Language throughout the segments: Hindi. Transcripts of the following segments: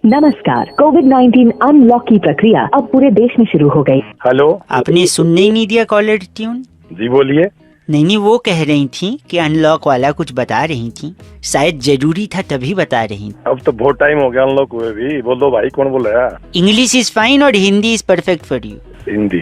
नमस्कार। कोविड-19 अनलॉक की प्रक्रिया अब पूरे देश में शुरू हो गई। हेलो, आपने सुनने ही नहीं दिया कॉलर ट्यून? जी बोलिए। नहीं, वो कह रही थी कि अनलॉक वाला कुछ बता रही थी, शायद जरूरी था तभी बता रही थी। अब तो बहुत टाइम हो गया अनलॉक हुए भी। बोलो भाई, कौन बोल रहा है? इंग्लिश इज फाइन और Hindi is perfect for you. Hindi.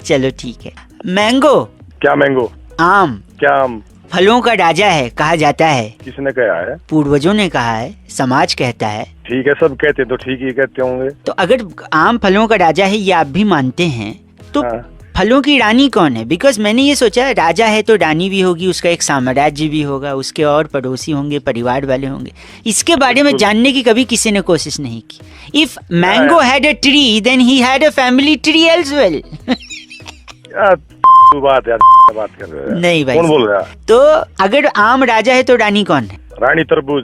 चलो ठीक है। मैंगो। क्या मैंगो? आम क्या आम? फलों का राजा है कहा जाता है। किसने कहा है? पूर्वजों ने कहा है, समाज कहता है। ठीक है, सब कहते तो ठीक ही कहते होंगे। तो अगर आम फलों का राजा है ये आप भी मानते हैं तो हाँ। फलों की रानी कौन है? बिकॉज मैंने ये सोचा राजा है तो रानी भी होगी, उसका एक साम्राज्य भी होगा, उसके और पड़ोसी होंगे, परिवार वाले होंगे। इसके बारे में जानने की कभी किसी ने कोशिश नहीं की। If mango had a tree then he had a family tree as well. बात यार, बात कर रहे हैं। नहीं भाई, कौन बोल रहा है? तो अगर आम राजा है तो रानी कौन है? रानी तरबूज।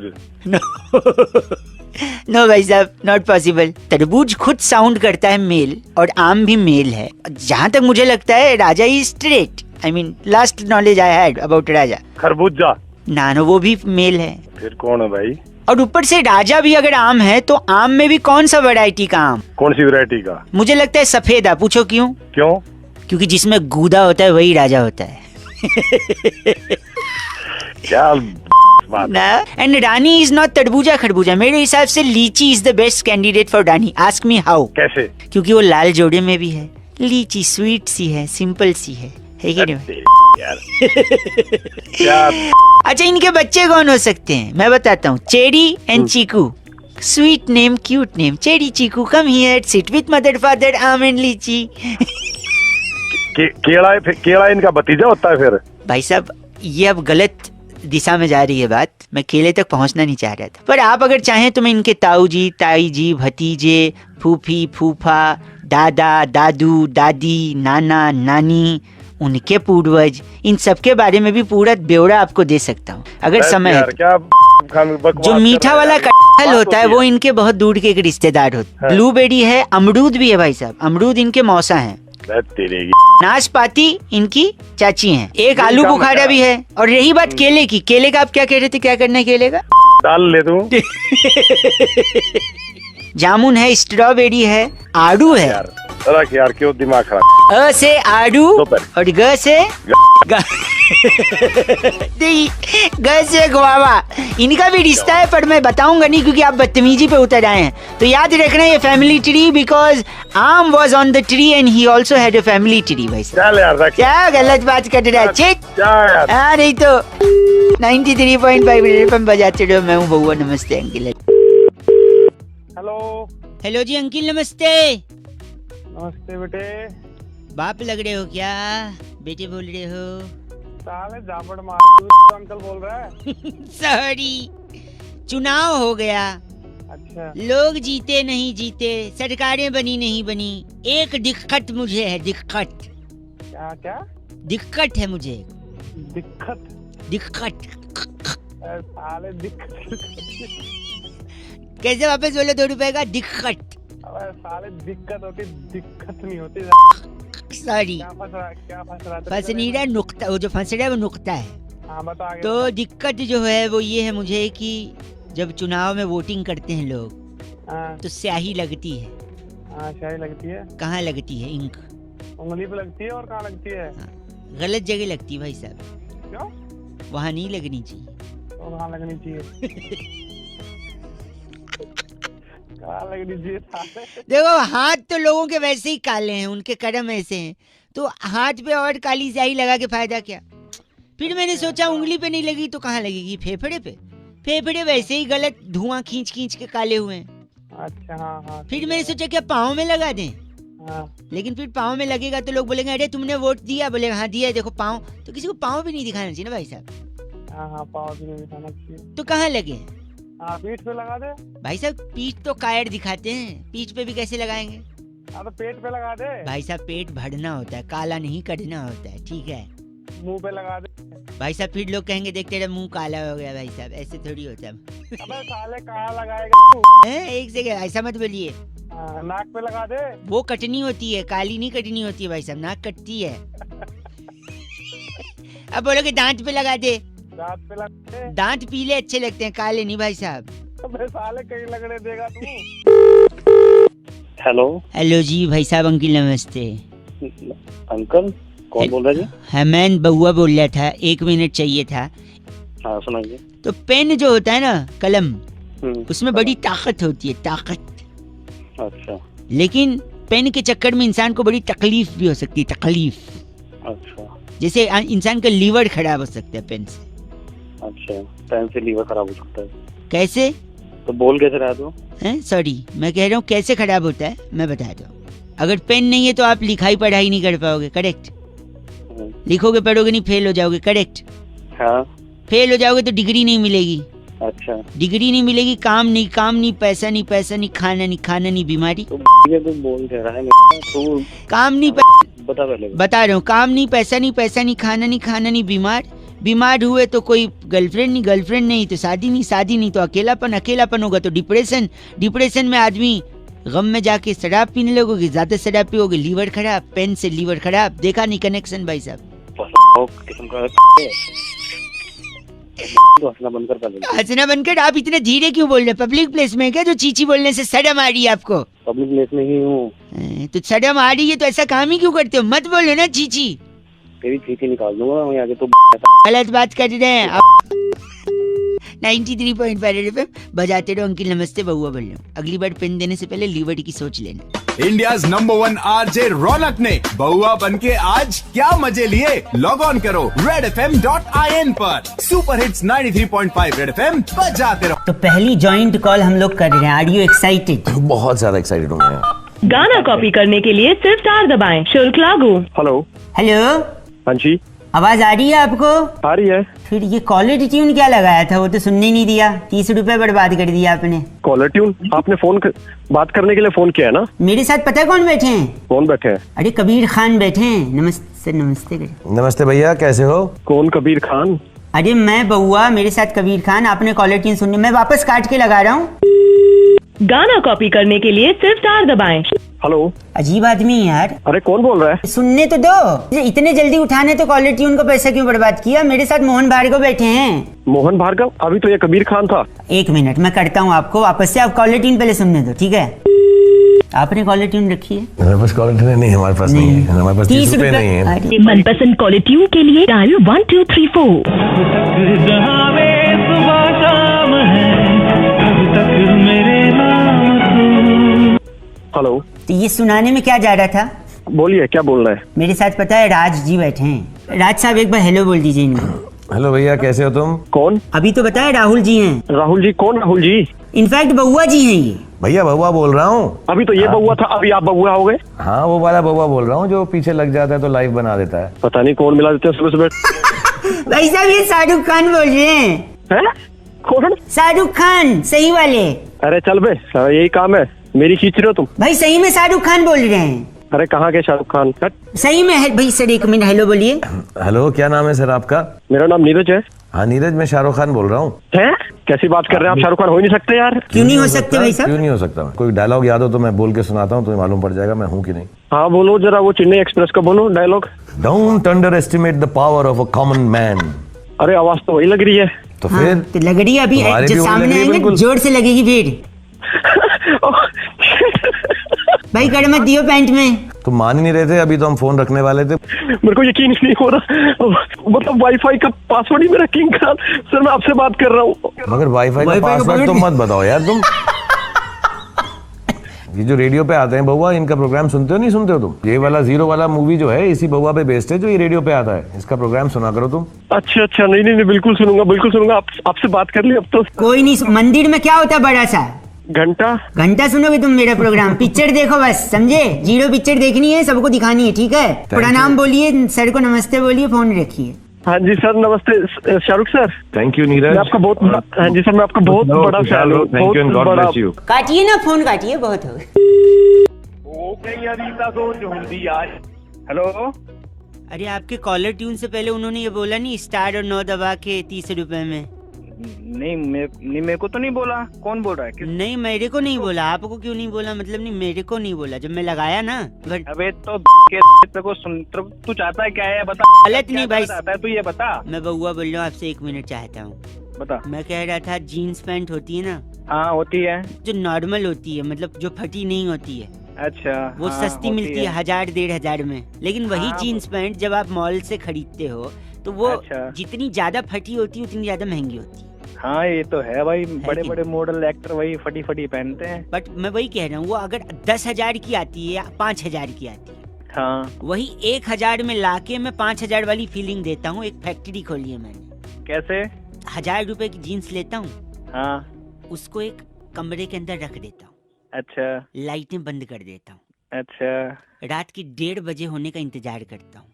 नो भाई साहब, नॉट पॉसिबल। तरबूज खुद साउंड करता है मेल और आम भी मेल है। जहाँ तक मुझे लगता है Raja is straight. I mean last knowledge I had about Raja. खरबूजा। नानो वो भी मेल है। फिर कौन है भाई? और ऊपर से राजा भी अगर आम है तो आम में भी कौन सा वैरायटी का आम? कौन सी वैरायटी का? मुझे लगता है सफेदा। पूछो क्यों? क्यों? क्योंकि जिसमें गूदा होता है वही राजा होता है। क्या बात? ना, एंड रानी इज नॉट तरबूजा खरबूजा। मेरे हिसाब से लीची is the best candidate for Rani. Ask me how. कैसे? क्योंकि वो लाल जोड़े में भी है। लीची स्वीट सी है, सिंपल सी है कि नहीं? यार क्या? अच्छा, इनके बच्चे कौन हो सकते हैं मैं बताता हूँ। Cherry and Chikoo. Sweet name, cute name. Cherry Chikoo come here, sit with mother father, aam and lychee. केला इनका भतीजा होता है फिर? भाई साहब, ये अब गलत दिशा में जा रही है बात। मैं केले तक पहुंचना नहीं चाह रहा था, पर आप अगर चाहें तो मैं इनके ताऊ जी, ताई जी, भतीजे, फूफी, फूफा, दादा, दादू, दादी, नाना, नानी, उनके पूर्वज, इन सब के बारे में भी पूरा ब्यौरा आपको दे सकता हूँ अगर समय है। क्या जो मीठा वाला कटहल होता है वो इनके बहुत दूर के एक रिश्तेदार होते हैं। ब्लूबेरी है, अमरूद भी है भाई साहब। अमरूद इनके मौसा हैं। नाशपाती इनकी चाची हैं। एक आलू बुखारा भी है। और रही बात केले की, केले का आप क्या कह रहे थे? क्या करना है केले का? डाल ले दूं? जामुन है, स्ट्रॉबेरी है, आड़ू है। यार क्यों दिमाग खराब? अ से आड़ू और ग से ग से गुआवा। इनका भी रिश्ता है पर मैं बताऊंगा नहीं क्योंकि आप बदतमीजी पे उतर आए हैं। तो याद रखना ये फैमिली ट्री, बिकॉज आम was on the tree and he also had a family tree. भाई चल यार, क्या गलत बात कर रहा है? हाँ नहीं तो 93.5 एफएम बजाते रहो। मैं हूँ बउआ। नमस्ते अंकिल। हेलो। हेलो जी अंकिल, नमस्ते। नमस्ते बेटे। बाप लग रहे हो क्या? बेटे बोल रहे हो? साले जापड़ मार अंकल बोल रहा है। सॉरी, चुनाव हो गया। अच्छा। लोग जीते नहीं जीते, सरकारें बनी नहीं बनी। एक दिक्कत मुझे है, दिक्कत। क्या क्या? दिक्कत है मुझे। दिक्कत? दिक्कत। साले दिक्कत। कैसे वापस बोलो 2 रुपए का? दिक्कत। अबे साले दिक्कत होती, दिक्कत नहीं होती। सॉरी, क्या फंस रहा? फंस नहीं रहा, नुक्ता। वो जो फंस रहा है वो नुक्ता है। हाँ बता आगे। तो दिक्कत जो है वो ये है मुझे कि जब चुनाव में वोटिंग करते हैं लोग, हाँ। तो स्याही लगती है। हाँ, स्याही लगती है। कहाँ लगती है? इंक उंगली पे लगती है। और कहाँ लगती है? गलत जगह लगती है भाई साहब। क्यों? वहाँ नहीं लगनी चाहिए। तो कहाँ लगनी चाहिए? कहाँ लगनी चाहिए? देखो, हाथ तो लोगों के वैसे ही काले हैं, उनके कर्म ऐसे हैं, तो हाथ पे और काली स्याही लगा के फायदा क्या? फिर मैंने सोचा उंगली पे नहीं लगी तो कहाँ लगेगी? फेफड़े पे। फेफड़े वैसे ही गलत धुआं खींच खींच के काले हुए हैं। अच्छा। हाँ हाँ। फिर मैंने सोचा क्या पाँव में लगा दें? हाँ। लेकिन फिर पाँव में लगेगा तो लोग बोलेंगे अरे तुमने वोट दिया। बोलेगा हाँ दिया है, देखो पाँव। तो किसी को पाँव भी नहीं दिखाना चाहिए ना भाई साहब। हाँ हाँ, पाँव भी नहीं दिखाना चाहिए। तो कहाँ लगे? हाँ, पीठ पे लगा दे। भाई साहब पीठ तो कायर दिखाते हैं, पीठ पे भी कैसे लगाएंगे? हाँ तो पेट पे लगा दे। भाई साहब पेट भरना होता है, काला नहीं करना होता है, ठीक है? मुंह पे लगा दे। भाई साहब फिर लोग कहेंगे देख तेरा मुंह काला हो गया। भाई साहब ऐसे थोड़ी होता है। अबे साले कहाँ लगाएगा? एक सेकंड, ऐसा मत बोलिए। नाक पे लगा दे। वो कटनी होती है, काली नहीं कटनी होती है भाई साहब, नाक कटती है। अब बोलोगे दांत पे लगा दे। दांत पे लगा दे। दांत पीले अच्छे लगते हैं, काले नहीं भाई साहब। अबे साले कहीं लगने देगा तू। हेलो हेलो जी भाई साहब, अंकिल नमस्ते। अंकल, कौन बोल रहा है जी? हाँ, मैं बउआ बोल रहा था, 1 मिनट चाहिए था। हाँ सुनाइए। तो पेन जो होता है ना, कलम, हम्म, उसमें बड़ी ताकत होती है, ताकत। अच्छा लेकिन पेन के चक्कर में इंसान को बड़ी तकलीफ भी हो सकती है, तकलीफ। अच्छा जैसे इंसान का लीवर खराब हो सकता है पेन से। अच्छा, पेन से लीवर खराब हो सकता है? कैसे? तो बोल कैसे रहा तू? सॉरी, मैं कह रहा हूँ कैसे खराब होता है, मैं बताता हूँ। अगर पेन नहीं है तो आप लिखाई पढ़ाई नहीं कर पाओगे, करेक्ट? लिखोगे पढ़ोगे नहीं, फेल हो जाओगे, करेक्ट? हाँ। फेल हो जाओगे तो डिग्री नहीं मिलेगी। अच्छा, डिग्री नहीं मिलेगी, काम नहीं, काम नहीं, पैसा नहीं, पैसा नहीं, खाना नहीं, खाना नहीं, बीमारी। तो तू बोल क्या रहा है? तू काम नहीं, बता पहले। बता रहा हूँ, काम नहीं, पैसा नहीं, पैसा नहीं, खाना नहीं, खाना नहीं, बीमार। बीमार हुए तो कोई गर्लफ्रेंड नहीं, गर्लफ्रेंड नहीं तो शादी नहीं, शादी नहीं तो अकेलापन, अकेलापन होगा तो डिप्रेशन, डिप्रेशन में आदमी गम में जाके शराब पीने लगोगे, ज्यादा शराब पियोगे, लीवर खराब, पेन से लीवर खराब। देखा नहीं कनेक्शन भाई साहब? किस्म का तो हंसना बंद कर पहले। हंसना बनकर आप इतने धीरे क्यों बोल रहे? पब्लिक प्लेस में क्या जो चीची बोलने से शर्म आ रही है आपको? पब्लिक प्लेस में ही हूँ। तो शर्म आ रही है तो ऐसा काम ही क्यों करते हो? मत बोलो ना चीची, तेरी चीची निकाल दूंगा मैं आगे। तो गलत बात कर रहे हैं आप। 93.5 FM बजाते रहो। अंकिल नमस्ते, बउआ बोल रहा हूँ। अगली बार पेन देने से पहले लीवर की सोच लेना। इंडियाज नंबर 1 आरजे रौनक ने बउआ बनके आज क्या मजे लिए। लॉग ऑन करो redfm.in पर। सुपर हिट्स 93.5 रेड एफएम बजाते रहो। तो पहली जॉइंट कॉल हम लोग कर रहे हैं। Are you excited? बहुत ज्यादा एक्साइटेड हूँ मैं। गाना कॉपी करने के लिए सिर्फ 4 दबाएं। शुल्क लागू। हेलो। हेलो, हाँ जी, आवाज आ रही है आपको? आ रही है। फिर ये कॉलर ट्यून क्या लगाया था? वो तो सुनने नहीं दिया। 30 रुपए बर्बाद कर दिया आपने। Caller tune? आपने बात करने के लिए फोन किया है ना? मेरे साथ पता है कौन बैठे हैं? कौन बैठे हैं? अरे कबीर खान बैठे हैं। नमस्ते सर, नमस्ते करें। नमस्ते भैया, कैसे हो? कौन कबीर खान? अरे मैं बउआ, मेरे साथ कबीर खान। आपने कॉलर ट्यून सुननी, मैं वापस काट के लगा रहा हूँ। गाना कॉपी करने के लिए सिर्फ 4 दबाएं। हेलो। अजीब आदमी है यार। अरे कौन बोल रहा है? सुनने तो दो। इतने जल्दी उठाने तो कॉलर ट्यून को पैसा क्यों बर्बाद किया? मेरे साथ मोहन भार्गव बैठे हैं। मोहन भार्गव? अभी तो ये कबीर खान था। 1 मिनट, मैं करता हूँ आपको वापस से। आप कॉलर ट्यून पहले सुनने दो, ठीक है? आपने कॉलर ट्यून रखी है? हमारे पास कॉलर ट्यून नहीं, हमारे पास नहीं है। हमारे पास 30 रुपए नहीं है। अरे, मनपसंद कॉलर ट्यून के लिए डायल 1 2 3 4। हेलो। तो ये सुनाने में क्या जा रहा था? बोलिए, क्या बोल रहे हैं? मेरे साथ पता है राज जी बैठे हैं। राज साहब एक बार हेलो बोल दीजिए इनको। हेलो भैया, कैसे हो तुम? कौन? अभी तो बताया राहुल जी हैं। राहुल जी? कौन राहुल जी? इनफैक्ट बउआ जी हैं ये। भैया बउआ बोल रहा हूँ। अभी तो ये बउआ था, अभी आप बउआ हो गए? हाँ, वो वाला बउआ बोल रहा हूँ जो पीछे लग जाता है तो लाइव बना देता है। पता नहीं कौन मिला देते हैं सुबह सुबह। भाई साहब ये शाहरुख खान बोल रहे हैं। हैं? कौन? शाहरुख खान, सही वाले। अरे चल बे, यही काम है, मेरी खींच रहे हो तुम। भाई सही में शाहरुख खान बोल रहे हैं। अरे कहाँ के शाहरुख खान? सही में है भाई। सर 1 मिनट, हेलो बोलिए। हेलो, क्या नाम है सर आपका? मेरा नाम नीरज है। हाँ नीरज, मैं शाहरुख खान बोल रहा हूँ। हैं? कैसी बात कर रहे हैं आप? शाहरुख खान हो ही नहीं सकते यार। क्यों नहीं हो सकते भाई साहब? क्यों नहीं हो सकता? कोई डायलॉग याद हो तो मैं बोल के सुनाता हूँ, तुम्हें मालूम पड़ जाएगा मैं हूँ कि नहीं। हाँ बोलो जरा, वो चेन्नई एक्सप्रेस का बोलो dialogue. Don't underestimate the power of a common man. अरे आवाज तो वही लग रही है। तो हाँ, फिर तो लग रही है अभी। तुम्हारी भी जो वही लग सामने रही है, आएंगे बिल्कुल। जोर से लगेगी फिर। भाई कर मत दियो पैंट में। तुम मान ही नहीं रहे थे, अभी तो हम फोन रखने वाले थे। मेरे को यकीन ही नहीं हो रहा, मतलब वाईफाई का पासवर्ड ही मेरा किंग खान। सर मैं आपसे बात कर रहा हूँ। मगर वाईफाई का वाईफाई का पासवर्ड तो पासवर्ड मत बताओ यार तुम। ये जो रेडियो पे आते हैं बउआ, इनका प्रोग्राम सुनते हो नहीं सुनते हो तुम? ये वाला 0 वाला मूवी जो है इसी बउआ पे बेस्ड है जो ये रेडियो पे आता है। इसका प्रोग्राम सुना करो तुम। अच्छा अच्छा, नहीं नहीं नहीं, बिल्कुल सुनूंगा, बिल्कुल सुनूंगा। आपसे बात कर ली अब तो। कोई नहीं, मंदिर में क्या होता है बड़ा सा? घंटा। घंटा सुनोगे तुम मेरा प्रोग्राम? पिक्चर देखो बस, समझे? 0 पिक्चर देखनी है, सबको दिखानी है, ठीक है? प्रणाम बोलिए, सर को नमस्ते बोलिए, फोन रखिए। हाँ जी सर, नमस्ते Shahrukh sir. Thank you Neeraj. मैं आपका बहुत बड़ा, हाँ जी सर, मैं आपका बहुत बड़ा फैन हूँ। Thank you and God bless you. काटिए ना फोन, काटिए, बहुत हो गया। हेलो। अरे आपके कॉलर ट्यून से पहले उन्होंने ये बोला नहीं, स्टार और 9 दबा के 30 रुपए में? नहीं मेरे को तो नहीं बोला। कौन बोल रहा है? नहीं मेरे को नहीं बोला। आपको क्यों नहीं बोला? मतलब नहीं, मेरे को नहीं बोला जब मैं लगाया ना। अबे तो तेरे को सुन, तू चाहता है क्या है बता। गलत नहीं भाई, चाहता है तू ये बता। मैं बउआ बोल रहा हूँ आपसे, 1 मिनट चाहता हूँ। बता। मैं कह रहा था जीन्स पैंट होती है ना, हाँ होती है। जो नॉर्मल होती है, मतलब जो फटी नहीं होती है, अच्छा वो हाँ, सस्ती होती मिलती है 1000-1500 में। लेकिन वही हाँ, जीन्स पैंट जब आप मॉल से खरीदते हो तो वो अच्छा। जितनी ज्यादा फटी होती है उतनी ज्यादा महंगी होती है। हाँ ये तो है भाई, बड़े कि बड़े मॉडल एक्टर वही फटी फटी पहनते हैं। बट मैं वही कह रहा हूँ, वो अगर 10,000 की आती है या 5,000 की आती है, हाँ वही 1,000 में लाके मैं 5,000 वाली फीलिंग देता हूँ। एक फैक्ट्री खोली है मैंने, कैसे? 1,000 रुपए की जीन्स लेता हूँ, हाँ उसको एक कमरे के अंदर रख देता हूँ, अच्छा लाइटें बंद कर देता हूँ, अच्छा रात के 1:30 बजे होने का इंतजार करता हूँ।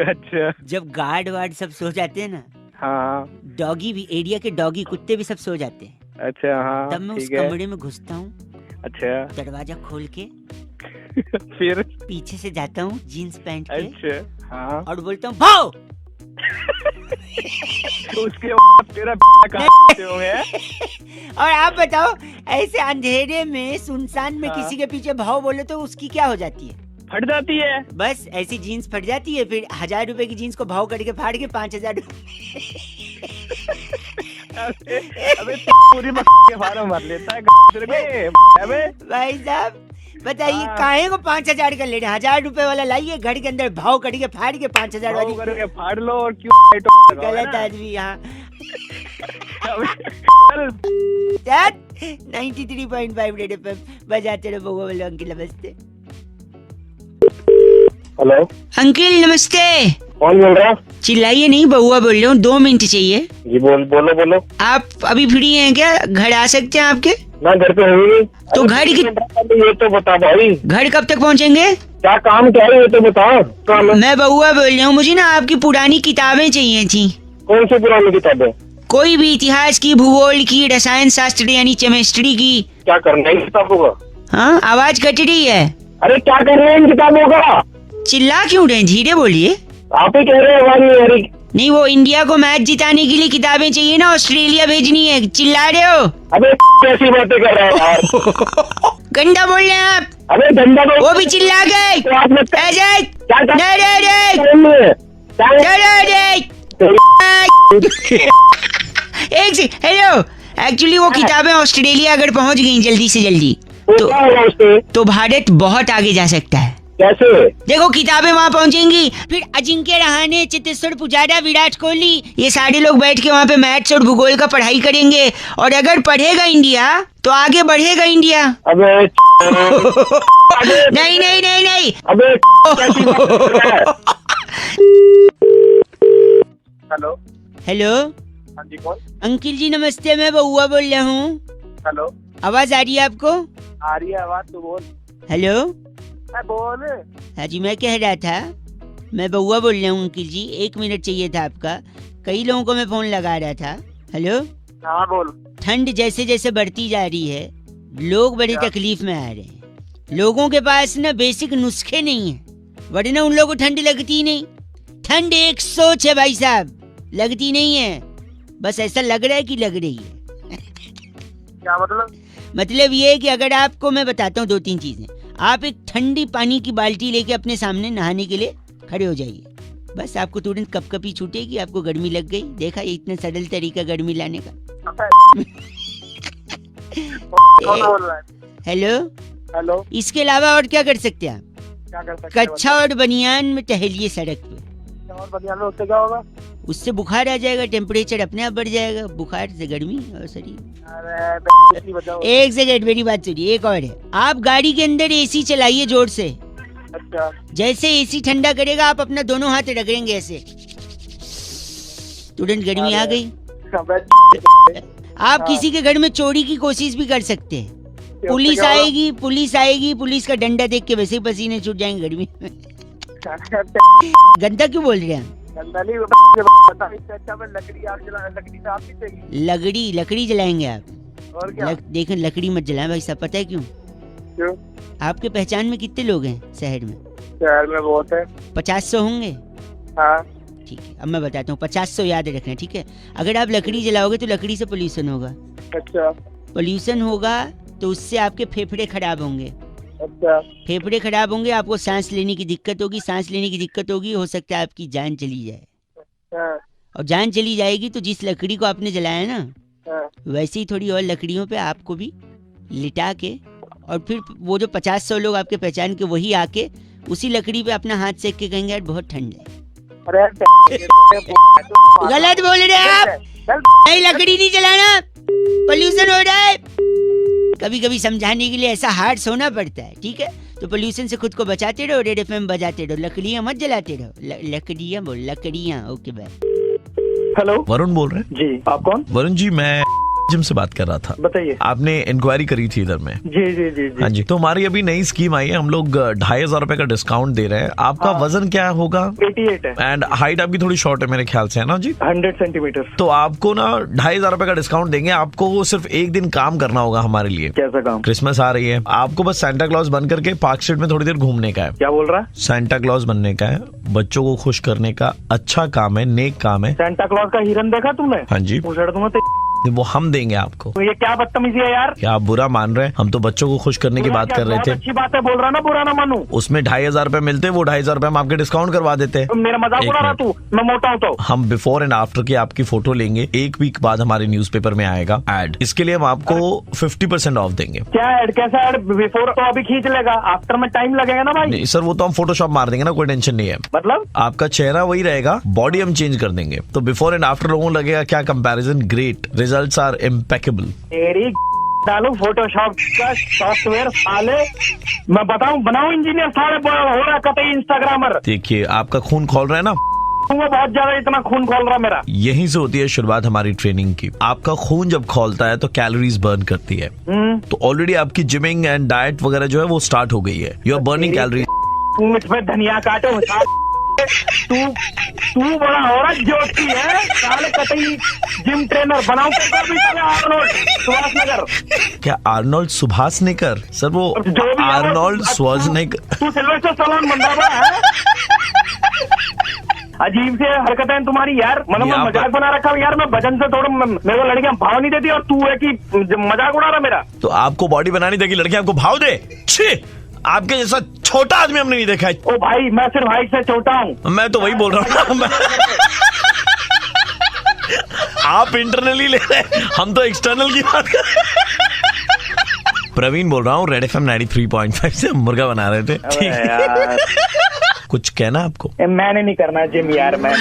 अच्छा जब गार्ड वार्ड सब सो जाते हैं ना, हाँ डॉगी भी, एरिया के डॉगी कुत्ते भी सब सो जाते हैं, अच्छा हाँ तब मैं उस ठीक है। कमरे में घुसता हूँ, अच्छा दरवाजा खोल के फिर पीछे से जाता हूँ जीन्स पैंट के, अच्छा हाँ और बोलता हूँ भाओ। उसके बाद तेरा कहाँ से होंगे? और आप बताओ, ऐसे अंधेरे में सुनसान में हाँ। किसी के पीछे भाव बोले तो उसकी क्या हो जाती है? फट जाती है। बस ऐसी जीन्स फट जाती है। फिर 1,000 रुपए की जीन्स को भाव करके फाड़ के 5,000 अबे पूरी के फार्म भर लेता है तेरे को। अबे भाई साहब बताइए, हाँ। काहे को 5,000 का ले रहे? 1,000 रुपए वाला लाइए, घर के अंदर भाव करके फाड़ के 5,000 वाली। करके फाड़ लो और क्यों गलत आदमी यहाँ। चल 93.5 रेड एफएम बजाते रहो। बउआ बोलो अंकिल नमस्ते। हेलो, अंकिल नमस्ते। कौन बोल रहा? चिल्लाइए नहीं, बउआ बोल रहा हूँ, 2 मिनट चाहिए। जी बोलो। आप अभी फ्री हैं क्या? घर आ सकते हैं आपके? मैं घर पे हूँ। तो घर की, ये तो बता भाई, घर कब तक पहुँचेंगे? क्या काम क्या है ये तो बता। काम है? मैं बउआ बोल रहा हूँ, मुझे ना आपकी पुरानी किताबें चाहिए थी। कौन सी पुरानी किताबें? कोई भी, इतिहास की, भूगोल की, रसायन शास्त्र यानी केमिस्ट्री की। क्या करना है इन किताबों का? हाँ आवाज कट रही है। अरे क्या करना है इन किताबों का? चिल्ला क्यों रहे हैं? धीरे बोलिए। आप ही कह रहे हैं, आवाज नहीं आ रही। नहीं, वो इंडिया को मैच जिताने के लिए किताबें चाहिए ना, ऑस्ट्रेलिया भेजनी है। चिल्ला रहे हो? अबे कैसी बातें कर रहे हैं यार? गंदा बोल रहे हैं आप। अबे धंधा तो वो भी चिल्ला गए। क्या एक से हेलो, एक्चुअली वो किताबें ऑस्ट्रेलिया अगर पहुंच गई जल्दी से जल्दी तो भारत बहुत आगे जा सकता है। कैसे? देखो किताबें वहाँ पहुँचेंगी, फिर अजिंक्य रहाणे, चेतेश्वर पुजारा, विराट कोहली, ये सारे लोग बैठ के वहाँ पे मैथ्स और भूगोल का पढ़ाई करेंगे। और अगर पढ़ेगा इंडिया तो आगे बढ़ेगा इंडिया। अबे नहीं नहीं नहीं नहीं। अबे कैसी बात कर रहा है? हेलो हेलो हाँ जी कौन? अंकिल जी नमस्ते, मैं बउआ बोल रहा हूँ। हेलो आवाज आ रही है आपको? आ रही है आवाज, तू बोल। हेलो बोल। हाँ जी, मैं कह रहा था, मैं बउआ बोल रहा हूँ अंकिल जी, 1 मिनट चाहिए था आपका। कई लोगों को मैं फोन लगा रहा था। हेलो हाँ बोल। ठंड जैसे जैसे बढ़ती जा रही है, लोग बड़ी तकलीफ में आ रहे हैं। लोगों के पास ना बेसिक नुस्खे नहीं है, वरना उन लोगों को ठंड लगती ही नहीं। ठंड एक सोच है भाई साहब, लगती नहीं है, बस ऐसा लग रहा है कि लग रही है। क्या मतलब? मतलब ये है कि अगर आपको मैं बताता हूँ 2-3 चीजें, आप एक ठंडी पानी की बाल्टी लेके अपने सामने नहाने के लिए खड़े हो जाइए, बस आपको तुरंत कपकपी छूटेगी, आपको गर्मी लग गई। देखा, ये इतना सरल तरीका गर्मी लाने का। कौन बोल रहा है? हेलो हेलो इसके अलावा और क्या कर सकते हैं आप? क्या कर सकते हैं? कच्छा और बनियान में टहलिए सड़क पे, और बनियान में उससे क्या होगा? उससे बुखार आ जाएगा, टेम्परेचर अपने आप बढ़ जाएगा, बुखार से गर्मी और शरीर। अरे नहीं बचाओ। एक सेकंड मेरी बात सुनिए, एक और है, आप गाड़ी के अंदर एसी चलाइए जोर से। अच्छा जैसे एसी ठंडा करेगा आप अपना दोनों हाथ रगड़ेंगे ऐसे, तुरंत गर्मी आ गई। आप किसी के घर में चोरी की कोशिश भी कर सकते हैं, पुलिस आएगी, पुलिस का डंडा देख के वैसे ही पसीने छूट जाएंगे गर्मी में। गंदा क्यों बोल रहे हैं? लकड़ी जलाएंगे आप? और क्या? देखें लकड़ी मत जलाएं भाई साहब, पता है क्यों? क्यों? आपके पहचान में कितने लोग हैं शहर में? शहर में बहुत है। 50-100 होंगे। हाँ ठीक है, अब मैं बताता हूँ, 50-100 याद रखना, ठीक है? अगर आप लकड़ी जलाओगे तो लकड़ी से पोल्यूशन होगा। अच्छा पोल्यूशन होगा तो उससे आपके फेफड़े खराब होंगे। अच्छा फेफड़े खराब होंगे, आपको सांस लेने की दिक्कत होगी, सांस लेने की दिक्कत होगी, हो सकता है आपकी जान चली जाए। हाँ। और जान चली जाएगी तो जिस लकड़ी को आपने जलाया ना, वैसे ही थोड़ी और लकड़ियों पे आपको भी लिटा के, और फिर वो जो 50-100 लोग आपके पहचान के वही आके उसी लकड़ी पे अपना हाथ सेक के कहेंगे यार बहुत ठंड है। गलत बोल रहे हैं आप, नहीं लकड़ी नहीं जलाना, पोल्यूशन हो रहा है। कभी कभी समझाने के लिए ऐसा हार्श होना पड़ता है, ठीक है? तो पोल्यूशन से खुद को बचाते रहो, रेड एफएम बजाते रहो, लकड़ियां मत जलाते रहो। लकड़ियां बोल, लकड़ियां। Okay bye. हेलो, वरुण बोल रहे हैं जी आप कौन? वरुण जी, मैं जिम से बात कर रहा था। बताइए। आपने इंक्वायरी करी थी इधर में? जी जी जी जी। हाँ जी, तो हमारी अभी नई स्कीम आई है, हम लोग 2500 रुपए का डिस्काउंट दे रहे हैं। आपका वजन क्या होगा? 88 है। एंड हाइट आपकी थोड़ी शॉर्ट है मेरे ख्याल से, है ना जी? 100 सेंटीमीटर। तो आपको ना 2500 रुपए का डिस्काउंट देंगे। आपको सिर्फ एक दिन काम करना होगा हमारे लिए। कैसा काम? क्रिसमस आ रही है, आपको बस सेंटा क्लॉज बन करके पार्क स्ट्रीट में थोड़ी देर घूमने का है। क्या बोल रहा है? सेंटा क्लॉज बनने का है, बच्चों को खुश करने का अच्छा काम है, नेक काम है। सेंटा क्लॉज का हिरन देखा तुमने? हाँ जी, उछड़ दूंगा तो वो हम देंगे आपको। तो ये क्या बदतमीजी है यार? क्या आप बुरा मान रहे हैं? हम तो बच्चों को खुश करने की बात कर रहे थे। अच्छी बात है, बोल रहा ना, बुरा ना मानू। उसमें 2500 रुपए मिलते, वो 2500 रुपए हम आपके डिस्काउंट करवा देते। मेरा मजाक उड़ा रहा तू? मैं मोटा हूँ तो? हम बिफोर एंड आफ्टर की आपकी फोटो लेंगे, एक वीक बाद हमारे न्यूज़पेपर में आएगा एड। इसके लिए हम आपको 50% ऑफ देंगे। क्या एड? कैसा एड? बिफोर तो अभी खींच लेगा, आफ्टर में टाइम लगेगा ना भाई। नहीं सर, वो तो हम फोटोशॉप मार देंगे ना, कोई टेंशन नहीं है। मतलब आपका चेहरा वही रहेगा, बॉडी हम चेंज कर देंगे। तो बिफोर एंड आफ्टर लोगों को लगेगा क्या comparison, great, results are impeccable. तेरी डालू फोटोशॉप का सॉफ्टवेयर साले, मैं बताऊं बनाऊं इंजीनियर साले, हो रहा कतई इंस्टाग्रामर। देखिए आपका खून खोल रहा है ना, वो बहुत ज्यादा इतना खून खोल रहा मेरा। यहीं से होती है शुरुआत हमारी ट्रेनिंग की। आपका खून जब खोलता है तो कैलोरीज बर्न करती है। तो ऑलरेडी आपकी जिमिंग एंड डाइट वगैरह जो है वो स्टार्ट हो गई है। You are burning calories. तू इसमें धनिया काटो, तू बड़ा हो रहा ज्योति है साले, कतई जिम ट्रेनर बनाऊं आर्नोल्ड सुभाषनगर। क्या आर्नोल्ड सुभाषनेकर? सर वो आर्नोल्ड श्वार्ज़नेगर। तू सिल्वेस्टर स्टैलोन बन रहा है। अजीब से हरकतें तुम्हारी यार, मतलब मैं मजाक बना रखा हूँ यार। मैं वजन से थोड़ा, मेरे को लड़कियां भाव नहीं देती और तू है कि मजाक उड़ा रहा मेरा। तो आपको बॉडी बनानी देगी, लड़कियां आपको भाव दे? छी, आपके जैसा छोटा आदमी हमने नहीं देखा है। ओ भाई, मैं सिर्फ हाइट से छोटा हूँ। मैं तो वही बोल रहा हूँ। आप इंटरनली ले रहे हैं, हम तो एक्सटर्नल की बात कर रहे हैं। प्रवीण बोल रहा हूँ, रेड एफएम 93.5 से मुर्गा बना रहे थे। ठीक है, कुछ कहना आपको? मैंने नहीं करना जिम यार, मैं